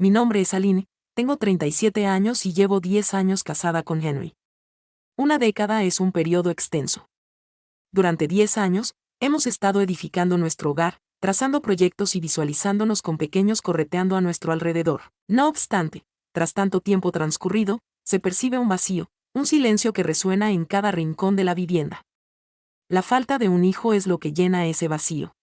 Mi nombre es Aline, tengo 37 años y llevo 10 años casada con Henry. Una década es un periodo extenso. Durante 10 años, hemos estado edificando nuestro hogar, trazando proyectos y visualizándonos con pequeños correteando a nuestro alrededor. No obstante, tras tanto tiempo transcurrido, se percibe un vacío, un silencio que resuena en cada rincón de la vivienda. La falta de un hijo es lo que llena ese vacío.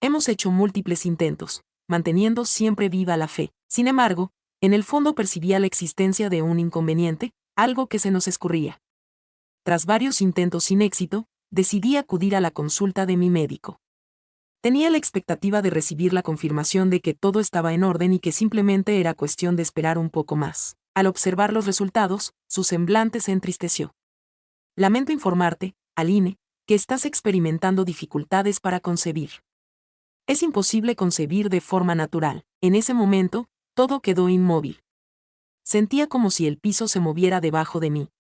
Hemos hecho múltiples intentos, manteniendo siempre viva la fe. Sin embargo, en el fondo percibía la existencia de un inconveniente, algo que se nos escurría. Tras varios intentos sin éxito, decidí acudir a la consulta de mi médico. Tenía la expectativa de recibir la confirmación de que todo estaba en orden y que simplemente era cuestión de esperar un poco más. Al observar los resultados, su semblante se entristeció. Lamento informarte, Aline, que estás experimentando dificultades para concebir. Es imposible concebir de forma natural. En ese momento, todo quedó inmóvil. Sentía como si el piso se moviera debajo de mí.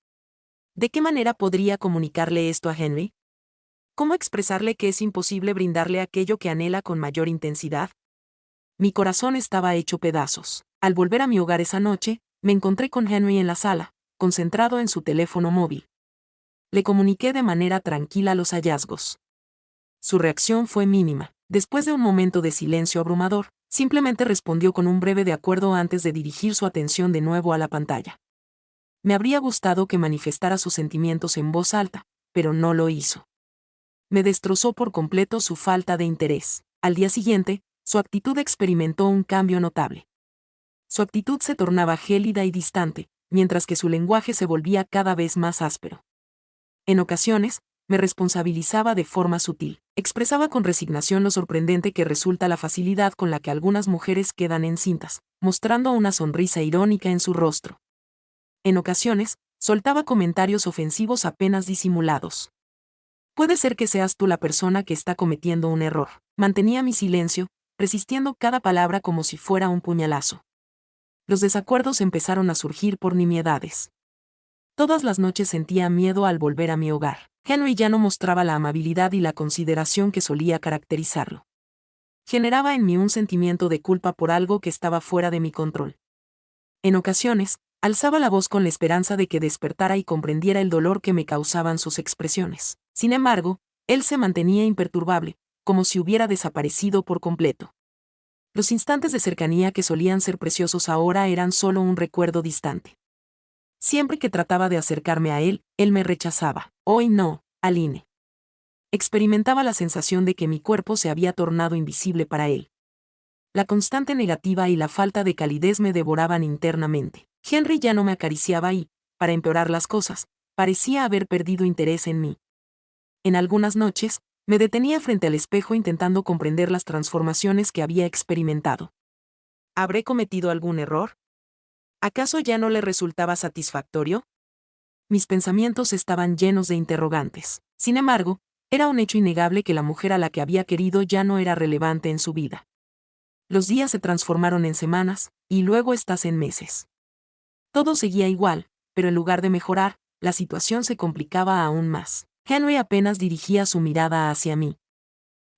¿De qué manera podría comunicarle esto a Henry? ¿Cómo expresarle que es imposible brindarle aquello que anhela con mayor intensidad? Mi corazón estaba hecho pedazos. Al volver a mi hogar esa noche, me encontré con Henry en la sala, concentrado en su teléfono móvil. Le comuniqué de manera tranquila los hallazgos. Su reacción fue mínima. Después de un momento de silencio abrumador, simplemente respondió con un breve de acuerdo antes de dirigir su atención de nuevo a la pantalla. Me habría gustado que manifestara sus sentimientos en voz alta, pero no lo hizo. Me destrozó por completo su falta de interés. Al día siguiente, su actitud experimentó un cambio notable. Su actitud se tornaba gélida y distante, mientras que su lenguaje se volvía cada vez más áspero. En ocasiones, me responsabilizaba de forma sutil. Expresaba con resignación lo sorprendente que resulta la facilidad con la que algunas mujeres quedan encintas, mostrando una sonrisa irónica en su rostro. En ocasiones, soltaba comentarios ofensivos apenas disimulados. Puede ser que seas tú la persona que está cometiendo un error. Mantenía mi silencio, resistiendo cada palabra como si fuera un puñalazo. Los desacuerdos empezaron a surgir por nimiedades. Todas las noches sentía miedo al volver a mi hogar. Henry ya no mostraba la amabilidad y la consideración que solía caracterizarlo. Generaba en mí un sentimiento de culpa por algo que estaba fuera de mi control. En ocasiones, alzaba la voz con la esperanza de que despertara y comprendiera el dolor que me causaban sus expresiones. Sin embargo, él se mantenía imperturbable, como si hubiera desaparecido por completo. Los instantes de cercanía que solían ser preciosos ahora eran solo un recuerdo distante. Siempre que trataba de acercarme a él me rechazaba. Hoy no, Aline. Experimentaba la sensación de que mi cuerpo se había tornado invisible para él. La constante negativa y la falta de calidez me devoraban internamente. Henry ya no me acariciaba y, para empeorar las cosas, parecía haber perdido interés en mí. En algunas noches, me detenía frente al espejo intentando comprender las transformaciones que había experimentado. ¿Habré cometido algún error? ¿Acaso ya no le resultaba satisfactorio? Mis pensamientos estaban llenos de interrogantes. Sin embargo, era un hecho innegable que la mujer a la que había querido ya no era relevante en su vida. Los días se transformaron en semanas, y luego estas en meses. Todo seguía igual, pero en lugar de mejorar, la situación se complicaba aún más. Henry apenas dirigía su mirada hacia mí.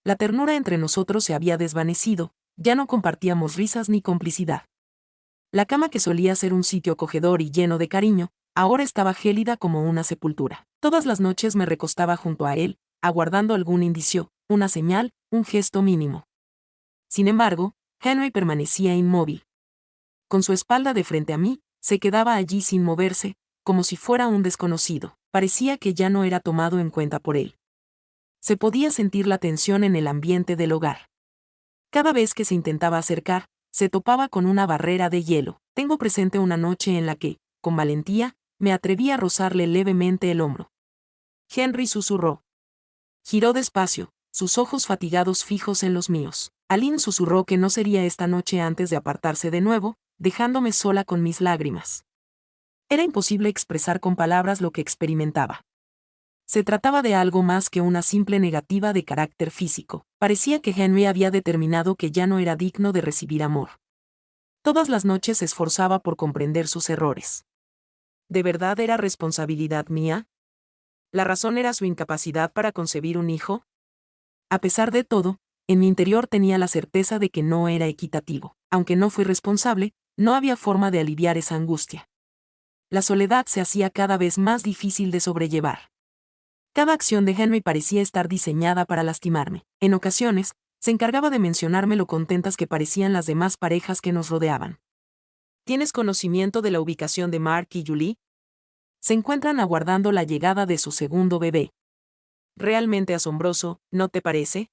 La ternura entre nosotros se había desvanecido, ya no compartíamos risas ni complicidad. La cama que solía ser un sitio acogedor y lleno de cariño, ahora estaba gélida como una sepultura. Todas las noches me recostaba junto a él, aguardando algún indicio, una señal, un gesto mínimo. Sin embargo, Henry permanecía inmóvil. Con su espalda de frente a mí, se quedaba allí sin moverse, como si fuera un desconocido. Parecía que ya no era tomado en cuenta por él. Se podía sentir la tensión en el ambiente del hogar. Cada vez que se intentaba acercar, se topaba con una barrera de hielo. Tengo presente una noche en la que, con valentía, me atreví a rozarle levemente el hombro. Henry susurró. Giró despacio, sus ojos fatigados fijos en los míos. Aline susurró que no sería esta noche antes de apartarse de nuevo, dejándome sola con mis lágrimas. Era imposible expresar con palabras lo que experimentaba. Se trataba de algo más que una simple negativa de carácter físico. Parecía que Henry había determinado que ya no era digno de recibir amor. Todas las noches se esforzaba por comprender sus errores. ¿De verdad era responsabilidad mía? ¿La razón era su incapacidad para concebir un hijo? A pesar de todo, en mi interior tenía la certeza de que no era equitativo. Aunque no fui responsable, no había forma de aliviar esa angustia. La soledad se hacía cada vez más difícil de sobrellevar. Cada acción de Henry parecía estar diseñada para lastimarme. En ocasiones, se encargaba de mencionarme lo contentas que parecían las demás parejas que nos rodeaban. ¿Tienes conocimiento de la ubicación de Mark y Julie? Se encuentran aguardando la llegada de su segundo bebé. Realmente asombroso, ¿no te parece?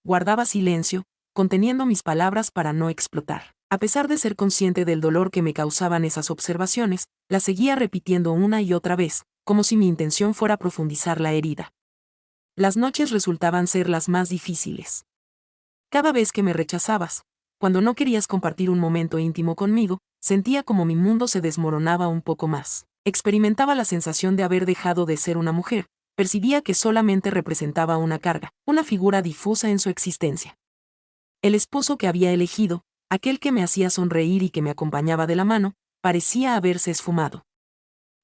Guardaba silencio, conteniendo mis palabras para no explotar. A pesar de ser consciente del dolor que me causaban esas observaciones, las seguía repitiendo una y otra vez, como si mi intención fuera profundizar la herida. Las noches resultaban ser las más difíciles. Cada vez que me rechazabas, cuando no querías compartir un momento íntimo conmigo, sentía como mi mundo se desmoronaba un poco más. Experimentaba la sensación de haber dejado de ser una mujer, percibía que solamente representaba una carga, una figura difusa en su existencia. El esposo que había elegido, aquel que me hacía sonreír y que me acompañaba de la mano, parecía haberse esfumado.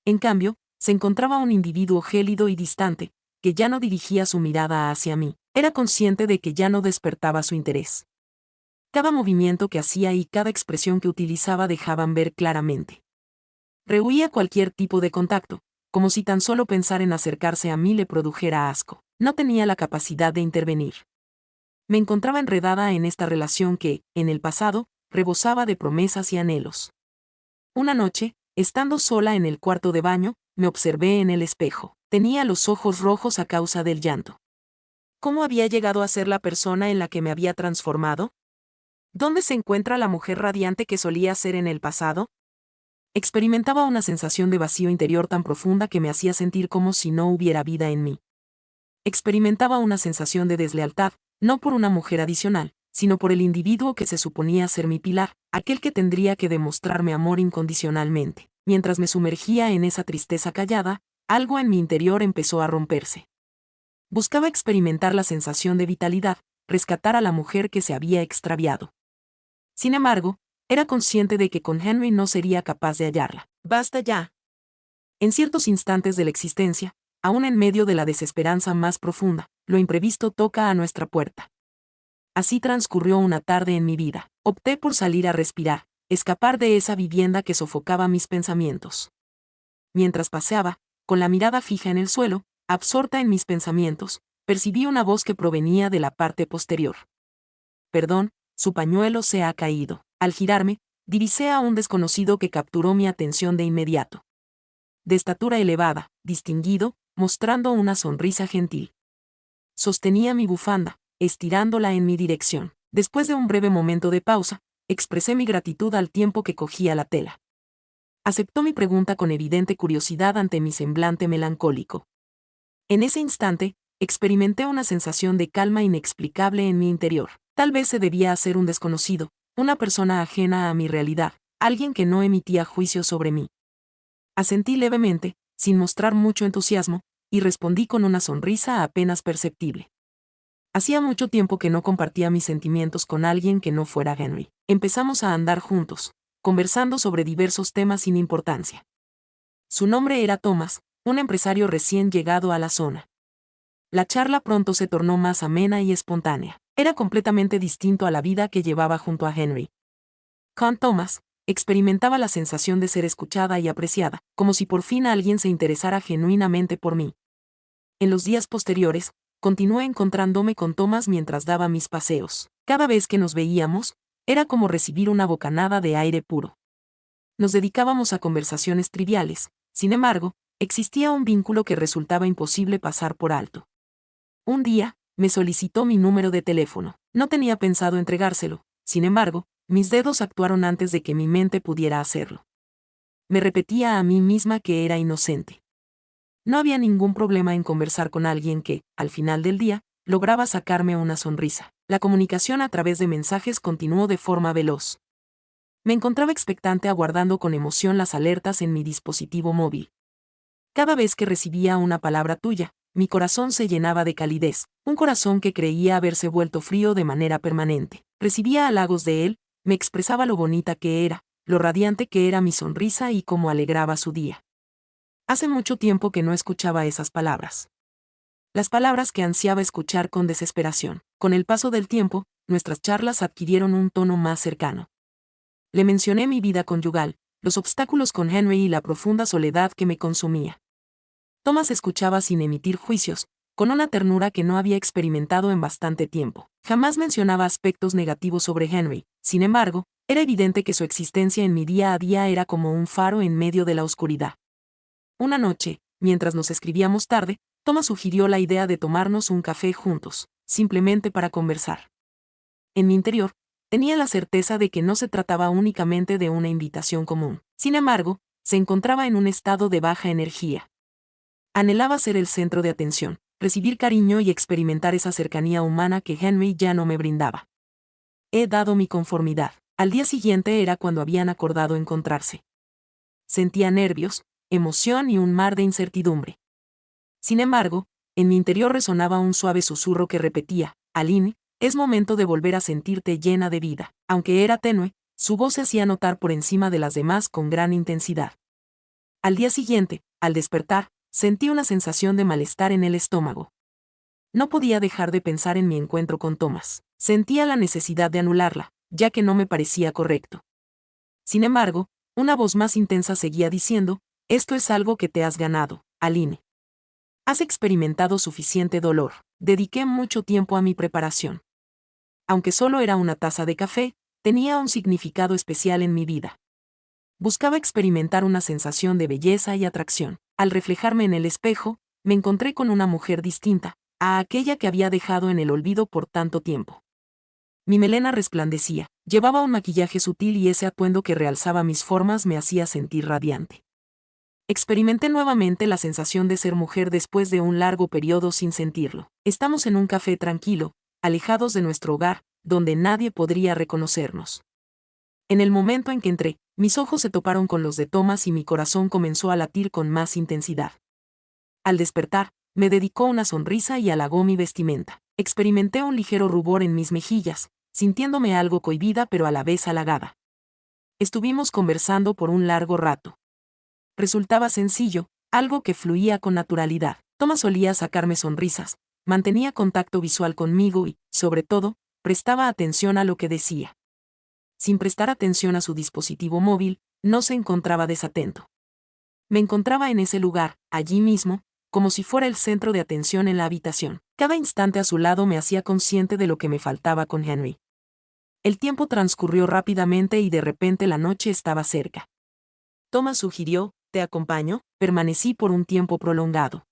En cambio, se encontraba un individuo gélido y distante, que ya no dirigía su mirada hacia mí. Era consciente de que ya no despertaba su interés. Cada movimiento que hacía y cada expresión que utilizaba dejaban ver claramente. Rehuía cualquier tipo de contacto, como si tan solo pensar en acercarse a mí le produjera asco. No tenía la capacidad de intervenir. Me encontraba enredada en esta relación que, en el pasado, rebosaba de promesas y anhelos. Una noche, estando sola en el cuarto de baño, me observé en el espejo. Tenía los ojos rojos a causa del llanto. ¿Cómo había llegado a ser la persona en la que me había transformado? ¿Dónde se encuentra la mujer radiante que solía ser en el pasado? Experimentaba una sensación de vacío interior tan profunda que me hacía sentir como si no hubiera vida en mí. Experimentaba una sensación de deslealtad, no por una mujer adicional, sino por el individuo que se suponía ser mi pilar, aquel que tendría que demostrarme amor incondicionalmente. Mientras me sumergía en esa tristeza callada, algo en mi interior empezó a romperse. Buscaba experimentar la sensación de vitalidad, rescatar a la mujer que se había extraviado. Sin embargo, era consciente de que con Henry no sería capaz de hallarla. ¡Basta ya! En ciertos instantes de la existencia, aún en medio de la desesperanza más profunda, lo imprevisto toca a nuestra puerta. Así transcurrió una tarde en mi vida. Opté por salir a respirar, escapar de esa vivienda que sofocaba mis pensamientos. Mientras paseaba, con la mirada fija en el suelo, absorta en mis pensamientos, percibí una voz que provenía de la parte posterior. Perdón, su pañuelo se ha caído. Al girarme, divisé a un desconocido que capturó mi atención de inmediato. De estatura elevada, distinguido, mostrando una sonrisa gentil. Sostenía mi bufanda, estirándola en mi dirección. Después de un breve momento de pausa, expresé mi gratitud al tiempo que cogía la tela. Aceptó mi pregunta con evidente curiosidad ante mi semblante melancólico. En ese instante, experimenté una sensación de calma inexplicable en mi interior. Tal vez se debía a ser un desconocido, una persona ajena a mi realidad, alguien que no emitía juicios sobre mí. Asentí levemente, sin mostrar mucho entusiasmo, y respondí con una sonrisa apenas perceptible. Hacía mucho tiempo que no compartía mis sentimientos con alguien que no fuera Henry. Empezamos a andar juntos, conversando sobre diversos temas sin importancia. Su nombre era Thomas, un empresario recién llegado a la zona. La charla pronto se tornó más amena y espontánea. Era completamente distinto a la vida que llevaba junto a Henry. Con Thomas, experimentaba la sensación de ser escuchada y apreciada, como si por fin alguien se interesara genuinamente por mí. En los días posteriores, continué encontrándome con Thomas mientras daba mis paseos. Cada vez que nos veíamos, era como recibir una bocanada de aire puro. Nos dedicábamos a conversaciones triviales, sin embargo, existía un vínculo que resultaba imposible pasar por alto. Un día, me solicitó mi número de teléfono. No tenía pensado entregárselo, sin embargo, mis dedos actuaron antes de que mi mente pudiera hacerlo. Me repetía a mí misma que era inocente. No había ningún problema en conversar con alguien que, al final del día, lograba sacarme una sonrisa. La comunicación a través de mensajes continuó de forma veloz. Me encontraba expectante aguardando con emoción las alertas en mi dispositivo móvil. Cada vez que recibía una palabra tuya, mi corazón se llenaba de calidez, un corazón que creía haberse vuelto frío de manera permanente. Recibía halagos de él, me expresaba lo bonita que era, lo radiante que era mi sonrisa y cómo alegraba su día. Hace mucho tiempo que no escuchaba esas palabras. Las palabras que ansiaba escuchar con desesperación. Con el paso del tiempo, nuestras charlas adquirieron un tono más cercano. Le mencioné mi vida conyugal, los obstáculos con Henry y la profunda soledad que me consumía. Thomas escuchaba sin emitir juicios, con una ternura que no había experimentado en bastante tiempo. Jamás mencionaba aspectos negativos sobre Henry, sin embargo, era evidente que su existencia en mi día a día era como un faro en medio de la oscuridad. Una noche, mientras nos escribíamos tarde, Thomas sugirió la idea de tomarnos un café juntos, simplemente para conversar. En mi interior, tenía la certeza de que no se trataba únicamente de una invitación común. Sin embargo, se encontraba en un estado de baja energía. Anhelaba ser el centro de atención, recibir cariño y experimentar esa cercanía humana que Henry ya no me brindaba. He dado mi conformidad. Al día siguiente era cuando habían acordado encontrarse. Sentía nervios, emoción y un mar de incertidumbre. Sin embargo, en mi interior resonaba un suave susurro que repetía: Aline, es momento de volver a sentirte llena de vida. Aunque era tenue, su voz se hacía notar por encima de las demás con gran intensidad. Al día siguiente, al despertar, sentí una sensación de malestar en el estómago. No podía dejar de pensar en mi encuentro con Thomas. Sentía la necesidad de anularla, ya que no me parecía correcto. Sin embargo, una voz más intensa seguía diciendo: esto es algo que te has ganado, Aline. Has experimentado suficiente dolor. Dediqué mucho tiempo a mi preparación. Aunque solo era una taza de café, tenía un significado especial en mi vida. Buscaba experimentar una sensación de belleza y atracción. Al reflejarme en el espejo, me encontré con una mujer distinta a aquella que había dejado en el olvido por tanto tiempo. Mi melena resplandecía, llevaba un maquillaje sutil y ese atuendo que realzaba mis formas me hacía sentir radiante. Experimenté nuevamente la sensación de ser mujer después de un largo periodo sin sentirlo. Estamos en un café tranquilo, alejados de nuestro hogar, donde nadie podría reconocernos. En el momento en que entré, mis ojos se toparon con los de Thomas y mi corazón comenzó a latir con más intensidad. Al despertar, me dedicó una sonrisa y halagó mi vestimenta. Experimenté un ligero rubor en mis mejillas, sintiéndome algo cohibida pero a la vez halagada. Estuvimos conversando por un largo rato. Resultaba sencillo, algo que fluía con naturalidad. Thomas solía sacarme sonrisas, mantenía contacto visual conmigo y, sobre todo, prestaba atención a lo que decía. Sin prestar atención a su dispositivo móvil, no se encontraba desatento. Me encontraba en ese lugar, allí mismo, como si fuera el centro de atención en la habitación. Cada instante a su lado me hacía consciente de lo que me faltaba con Henry. El tiempo transcurrió rápidamente y de repente la noche estaba cerca. Thomas sugirió: ¿te acompaño? Permanecí por un tiempo prolongado.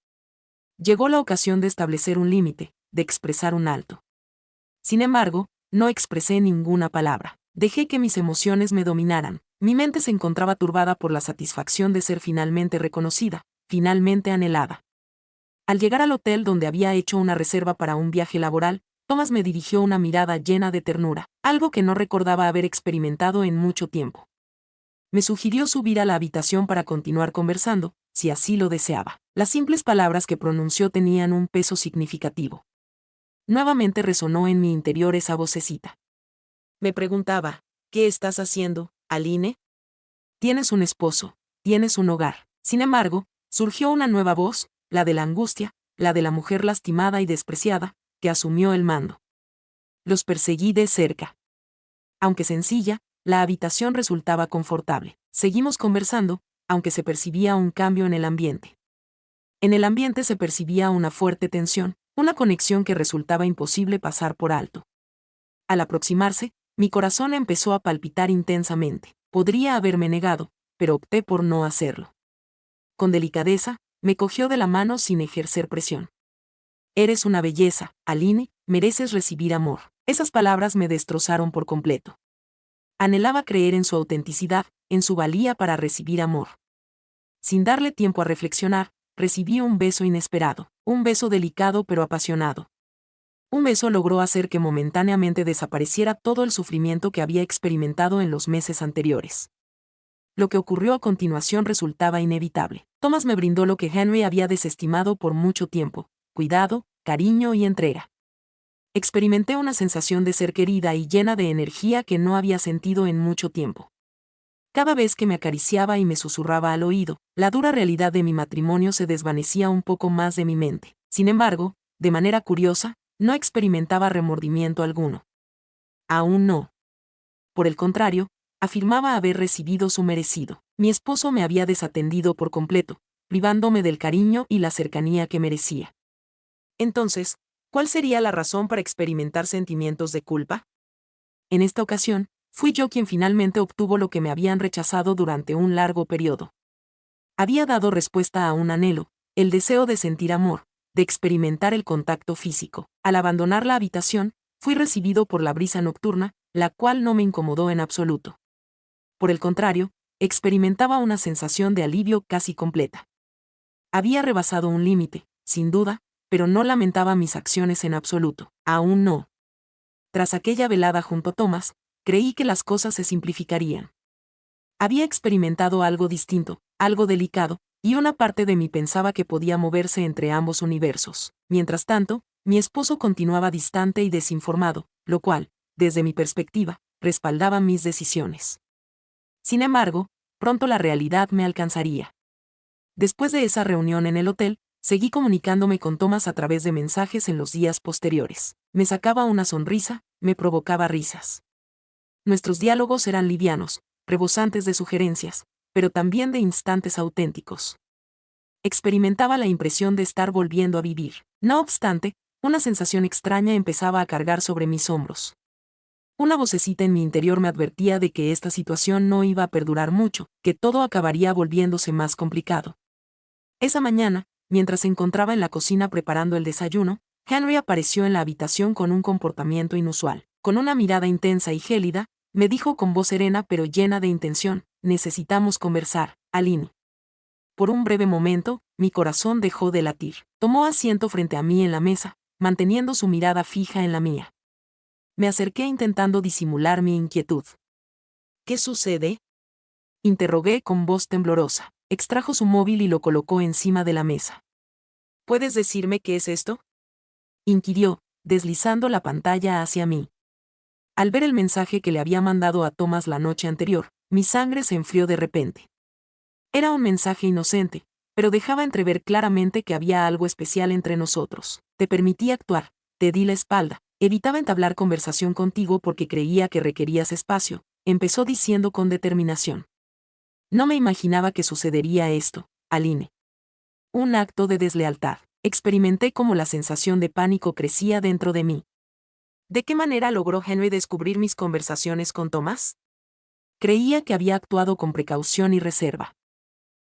Llegó la ocasión de establecer un límite, de expresar un alto. Sin embargo, no expresé ninguna palabra. Dejé que mis emociones me dominaran. Mi mente se encontraba turbada por la satisfacción de ser finalmente reconocida, finalmente anhelada. Al llegar al hotel donde había hecho una reserva para un viaje laboral, Thomas me dirigió una mirada llena de ternura, algo que no recordaba haber experimentado en mucho tiempo. Me sugirió subir a la habitación para continuar conversando, si así lo deseaba. Las simples palabras que pronunció tenían un peso significativo. Nuevamente resonó en mi interior esa vocecita. Me preguntaba: ¿qué estás haciendo, Aline? Tienes un esposo, tienes un hogar. Sin embargo, surgió una nueva voz, la de la angustia, la de la mujer lastimada y despreciada, que asumió el mando. Los perseguí de cerca. Aunque sencilla, la habitación resultaba confortable. Seguimos conversando, aunque se percibía un cambio en el ambiente. En el ambiente se percibía una fuerte tensión, una conexión que resultaba imposible pasar por alto. Al aproximarse, mi corazón empezó a palpitar intensamente. Podría haberme negado, pero opté por no hacerlo. Con delicadeza, me cogió de la mano sin ejercer presión. Eres una belleza, Aline, mereces recibir amor. Esas palabras me destrozaron por completo. Anhelaba creer en su autenticidad, en su valía para recibir amor. Sin darle tiempo a reflexionar, recibí un beso inesperado, un beso delicado pero apasionado. Un beso logró hacer que momentáneamente desapareciera todo el sufrimiento que había experimentado en los meses anteriores. Lo que ocurrió a continuación resultaba inevitable. Thomas me brindó lo que Henry había desestimado por mucho tiempo: cuidado, cariño y entrega. Experimenté una sensación de ser querida y llena de energía que no había sentido en mucho tiempo. Cada vez que me acariciaba y me susurraba al oído, la dura realidad de mi matrimonio se desvanecía un poco más de mi mente. Sin embargo, de manera curiosa, No experimentaba remordimiento alguno. Aún no. Por el contrario, afirmaba haber recibido su merecido. Mi esposo me había desatendido por completo, privándome del cariño y la cercanía que merecía. Entonces, ¿cuál sería la razón para experimentar sentimientos de culpa? En esta ocasión, fui yo quien finalmente obtuvo lo que me habían rechazado durante un largo periodo. Había dado respuesta a un anhelo, el deseo de sentir amor, de experimentar el contacto físico. Al abandonar la habitación, fui recibido por la brisa nocturna, la cual no me incomodó en absoluto. Por el contrario, experimentaba una sensación de alivio casi completa. Había rebasado un límite, sin duda, pero no lamentaba mis acciones en absoluto. Aún no. Tras aquella velada junto a Thomas, creí que las cosas se simplificarían. Había experimentado algo distinto, algo delicado, y una parte de mí pensaba que podía moverse entre ambos universos. Mientras tanto, mi esposo continuaba distante y desinformado, lo cual, desde mi perspectiva, respaldaba mis decisiones. Sin embargo, pronto la realidad me alcanzaría. Después de esa reunión en el hotel, seguí comunicándome con Thomas a través de mensajes en los días posteriores. Me sacaba una sonrisa, me provocaba risas. Nuestros diálogos eran livianos, rebosantes de sugerencias, pero también de instantes auténticos. Experimentaba la impresión de estar volviendo a vivir. No obstante, una sensación extraña empezaba a cargar sobre mis hombros. Una vocecita en mi interior me advertía de que esta situación no iba a perdurar mucho, que todo acabaría volviéndose más complicado. Esa mañana, mientras se encontraba en la cocina preparando el desayuno, Henry apareció en la habitación con un comportamiento inusual. Con una mirada intensa y gélida, me dijo con voz serena pero llena de intención: necesitamos conversar, Aline. Por un breve momento, mi corazón dejó de latir. Tomó asiento frente a mí en la mesa, manteniendo su mirada fija en la mía. Me acerqué intentando disimular mi inquietud. ¿Qué sucede?, interrogué con voz temblorosa. Extrajo su móvil y lo colocó encima de la mesa. ¿Puedes decirme qué es esto?, inquirió, deslizando la pantalla hacia mí. Al ver el mensaje que le había mandado a Thomas la noche anterior, mi sangre se enfrió de repente. Era un mensaje inocente, pero dejaba entrever claramente que había algo especial entre nosotros. Te permití actuar, te di la espalda, evitaba entablar conversación contigo porque creía que requerías espacio, empezó diciendo con determinación. No me imaginaba que sucedería esto, Aline. Un acto de deslealtad. Experimenté cómo la sensación de pánico crecía dentro de mí. ¿De qué manera logró Henry descubrir mis conversaciones con Thomas? Creía que había actuado con precaución y reserva.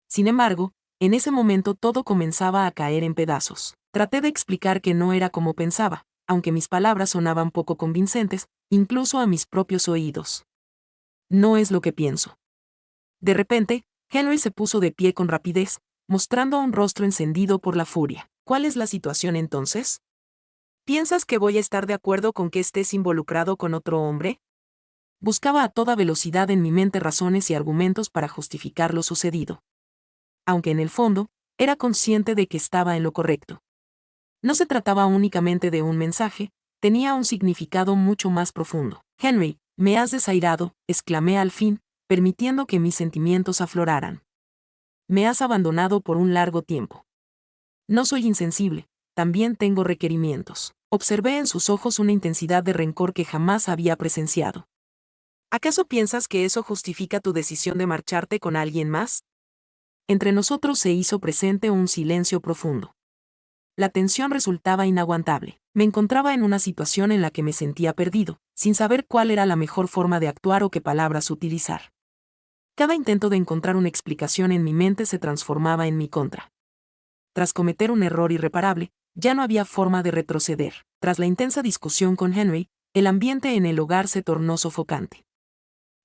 Sin embargo, en ese momento todo comenzaba a caer en pedazos. Traté de explicar que no era como pensaba, aunque mis palabras sonaban poco convincentes, incluso a mis propios oídos. No es lo que pienso. De repente, Henry se puso de pie con rapidez, mostrando un rostro encendido por la furia. ¿Cuál es la situación entonces? ¿Piensas que voy a estar de acuerdo con que estés involucrado con otro hombre? Buscaba a toda velocidad en mi mente razones y argumentos para justificar lo sucedido. Aunque en el fondo, era consciente de que estaba en lo correcto. No se trataba únicamente de un mensaje, tenía un significado mucho más profundo. Henry, me has desairado, exclamé al fin, permitiendo que mis sentimientos afloraran. Me has abandonado por un largo tiempo. No soy insensible, también tengo requerimientos. Observé en sus ojos una intensidad de rencor que jamás había presenciado. ¿Acaso piensas que eso justifica tu decisión de marcharte con alguien más? Entre nosotros se hizo presente un silencio profundo. La tensión resultaba inaguantable. Me encontraba en una situación en la que me sentía perdido, sin saber cuál era la mejor forma de actuar o qué palabras utilizar. Cada intento de encontrar una explicación en mi mente se transformaba en mi contra. Tras cometer un error irreparable, ya no había forma de retroceder. Tras la intensa discusión con Henry, el ambiente en el hogar se tornó sofocante.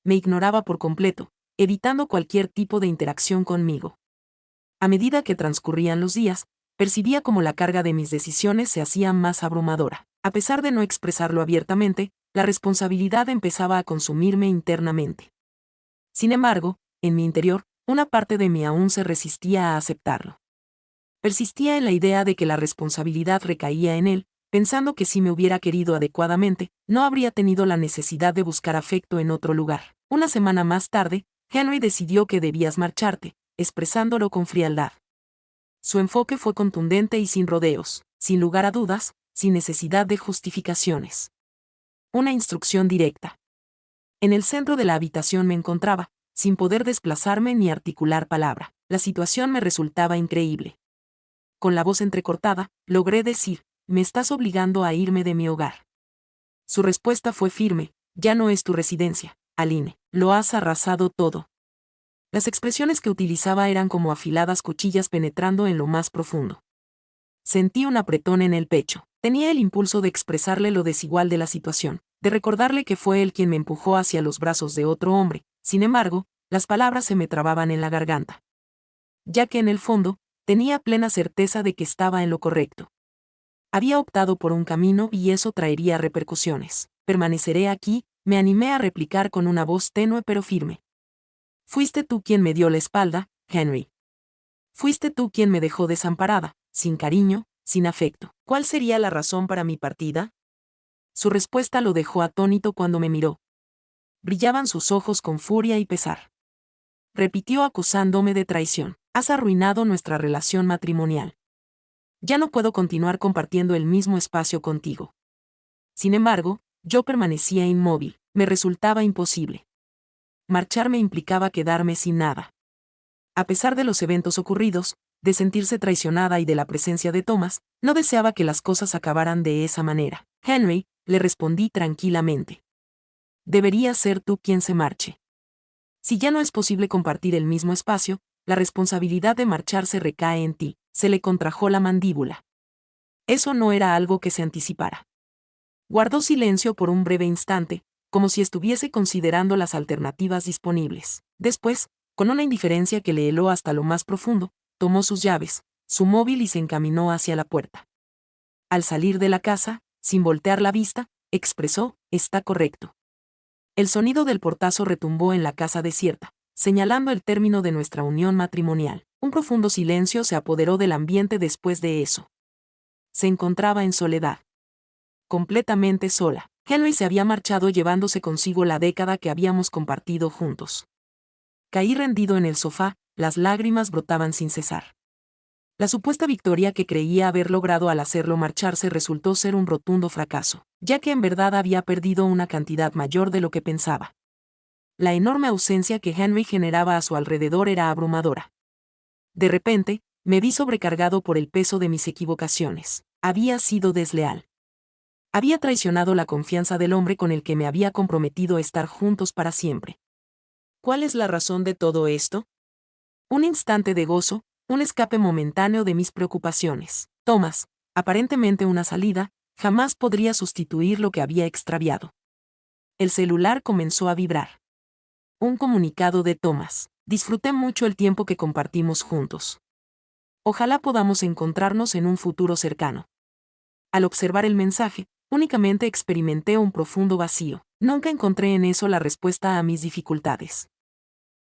Me ignoraba por completo, evitando cualquier tipo de interacción conmigo. A medida que transcurrían los días, percibía cómo la carga de mis decisiones se hacía más abrumadora. A pesar de no expresarlo abiertamente, la responsabilidad empezaba a consumirme internamente. Sin embargo, en mi interior, una parte de mí aún se resistía a aceptarlo. Persistía en la idea de que la responsabilidad recaía en él, pensando que si me hubiera querido adecuadamente, no habría tenido la necesidad de buscar afecto en otro lugar. Una semana más tarde, Henry decidió que debías marcharte, expresándolo con frialdad. Su enfoque fue contundente y sin rodeos. Sin lugar a dudas, sin necesidad de justificaciones. Una instrucción directa. En el centro de la habitación me encontraba, sin poder desplazarme ni articular palabra. La situación me resultaba increíble. Con la voz entrecortada, logré decir, me estás obligando a irme de mi hogar. Su respuesta fue firme, ya no es tu residencia, Aline, lo has arrasado todo. Las expresiones que utilizaba eran como afiladas cuchillas penetrando en lo más profundo. Sentí un apretón en el pecho. Tenía el impulso de expresarle lo desigual de la situación, de recordarle que fue él quien me empujó hacia los brazos de otro hombre. Sin embargo, las palabras se me trababan en la garganta. Ya que en el fondo, tenía plena certeza de que estaba en lo correcto. Había optado por un camino y eso traería repercusiones. Permaneceré aquí, me animé a replicar con una voz tenue pero firme. Fuiste tú quien me dio la espalda, Henry. Fuiste tú quien me dejó desamparada, sin cariño, sin afecto. ¿Cuál sería la razón para mi partida? Su respuesta lo dejó atónito cuando me miró. Brillaban sus ojos con furia y pesar. Repitió acusándome de traición. Has arruinado nuestra relación matrimonial. Ya no puedo continuar compartiendo el mismo espacio contigo. Sin embargo, yo permanecía inmóvil, me resultaba imposible. Marcharme implicaba quedarme sin nada. A pesar de los eventos ocurridos, de sentirse traicionada y de la presencia de Thomas, no deseaba que las cosas acabaran de esa manera. Henry, le respondí tranquilamente. Deberías ser tú quien se marche. Si ya no es posible compartir el mismo espacio, la responsabilidad de marcharse recae en ti. Se le contrajo la mandíbula. Eso no era algo que se anticipara. Guardó silencio por un breve instante, como si estuviese considerando las alternativas disponibles. Después, con una indiferencia que le heló hasta lo más profundo, tomó sus llaves, su móvil y se encaminó hacia la puerta. Al salir de la casa, sin voltear la vista, expresó, está correcto. El sonido del portazo retumbó en la casa desierta, señalando el término de nuestra unión matrimonial. Un profundo silencio se apoderó del ambiente después de eso. Se encontraba en soledad. Completamente sola. Henry se había marchado llevándose consigo la década que habíamos compartido juntos. Caí rendido en el sofá, las lágrimas brotaban sin cesar. La supuesta victoria que creía haber logrado al hacerlo marcharse resultó ser un rotundo fracaso, ya que en verdad había perdido una cantidad mayor de lo que pensaba. La enorme ausencia que Henry generaba a su alrededor era abrumadora. De repente, me vi sobrecargado por el peso de mis equivocaciones. Había sido desleal. Había traicionado la confianza del hombre con el que me había comprometido a estar juntos para siempre. ¿Cuál es la razón de todo esto? Un instante de gozo, un escape momentáneo de mis preocupaciones. Thomas, aparentemente una salida, jamás podría sustituir lo que había extraviado. El celular comenzó a vibrar. Un comunicado de Thomas. Disfruté mucho el tiempo que compartimos juntos. Ojalá podamos encontrarnos en un futuro cercano. Al observar el mensaje, únicamente experimenté un profundo vacío. Nunca encontré en eso la respuesta a mis dificultades.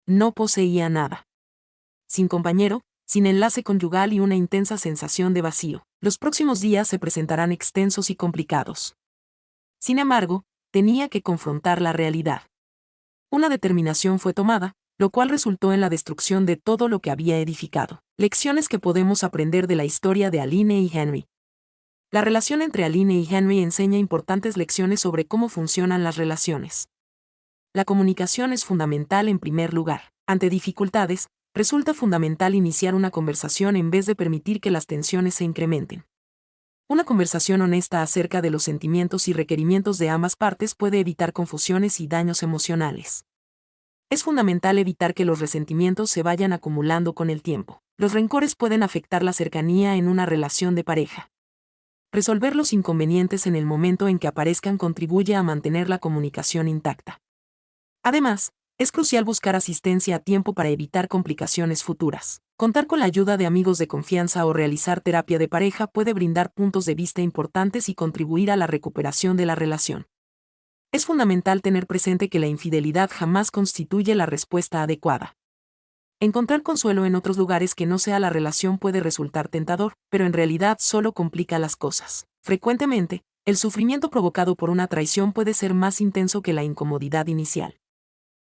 No poseía nada. Sin compañero, sin enlace conyugal y una intensa sensación de vacío. Los próximos días se presentarán extensos y complicados. Sin embargo, tenía que confrontar la realidad. Una determinación fue tomada, lo cual resultó en la destrucción de todo lo que había edificado. Lecciones que podemos aprender de la historia de Aline y Henry. La relación entre Aline y Henry enseña importantes lecciones sobre cómo funcionan las relaciones. La comunicación es fundamental en primer lugar. Ante dificultades, resulta fundamental iniciar una conversación en vez de permitir que las tensiones se incrementen. Una conversación honesta acerca de los sentimientos y requerimientos de ambas partes puede evitar confusiones y daños emocionales. Es fundamental evitar que los resentimientos se vayan acumulando con el tiempo. Los rencores pueden afectar la cercanía en una relación de pareja. Resolver los inconvenientes en el momento en que aparezcan contribuye a mantener la comunicación intacta. Además, es crucial buscar asistencia a tiempo para evitar complicaciones futuras. Contar con la ayuda de amigos de confianza o realizar terapia de pareja puede brindar puntos de vista importantes y contribuir a la recuperación de la relación. Es fundamental tener presente que la infidelidad jamás constituye la respuesta adecuada. Encontrar consuelo en otros lugares que no sea la relación puede resultar tentador, pero en realidad solo complica las cosas. Frecuentemente, el sufrimiento provocado por una traición puede ser más intenso que la incomodidad inicial.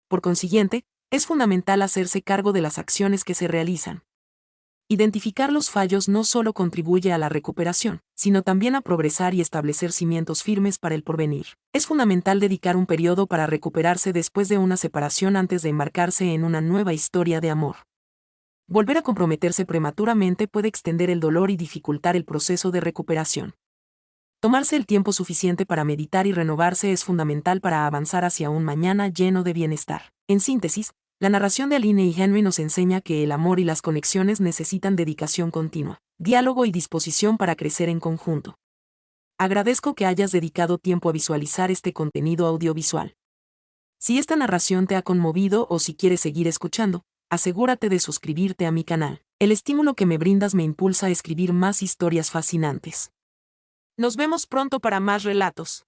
Por consiguiente, es fundamental hacerse cargo de las acciones que se realizan. Identificar los fallos no solo contribuye a la recuperación, sino también a progresar y establecer cimientos firmes para el porvenir. Es fundamental dedicar un periodo para recuperarse después de una separación antes de embarcarse en una nueva historia de amor. Volver a comprometerse prematuramente puede extender el dolor y dificultar el proceso de recuperación. Tomarse el tiempo suficiente para meditar y renovarse es fundamental para avanzar hacia un mañana lleno de bienestar. En síntesis, la narración de Aline y Henry nos enseña que el amor y las conexiones necesitan dedicación continua, diálogo y disposición para crecer en conjunto. Agradezco que hayas dedicado tiempo a visualizar este contenido audiovisual. Si esta narración te ha conmovido o si quieres seguir escuchando, asegúrate de suscribirte a mi canal. El estímulo que me brindas me impulsa a escribir más historias fascinantes. Nos vemos pronto para más relatos.